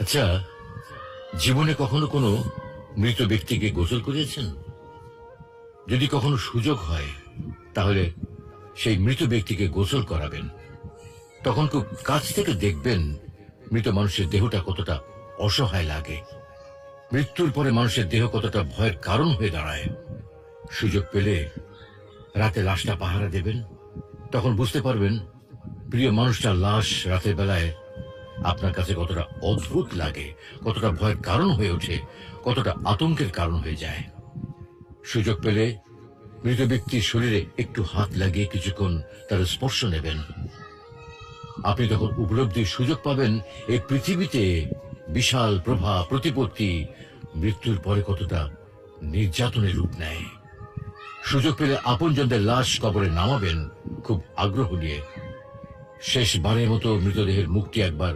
আচ্ছা, জীবনে কখনো কোনো মৃত ব্যক্তিকে গোসল করিয়েছেন? যদি কখনো সুযোগ হয় তাহলে সেই মৃত ব্যক্তিকে গোসল করাবেন। তখন খুব কাছ থেকে দেখবেন মৃত মানুষের দেহটা কতটা অসহায় লাগে, মৃত্যুর পরে মানুষের দেহ কতটা ভয়ের কারণ হয়ে দাঁড়ায়। সুযোগ পেলে রাতে লাশটা পাহারা দেবেন, তখন বুঝতে পারবেন প্রিয় মানুষটার লাশ রাতের বেলায় আপনার কাছে কতটা অদ্ভুত লাগে, কতটা ভয়ের কারণ হয়ে ওঠে, কতটা আতঙ্কের কারণ হয়ে যায়। সুযোগ পেলে মৃত ব্যক্তির শরীরে একটু হাত লাগিয়ে কিছুক্ষণ তার স্পর্শ নেবেন। আপনি তখন উপলব্ধির সুযোগ পাবেন এই পৃথিবীতে বিশাল প্রভা প্রতিপত্তি মৃত্যুর পরে কতটা নির্যাতনের রূপ নেয়। সুযোগ পেলে আপনজনদের লাশ কবরে নামাবেন খুব আগ্রহ নিয়ে। শেষবারের মতো মৃতদেহের মুখটি একবার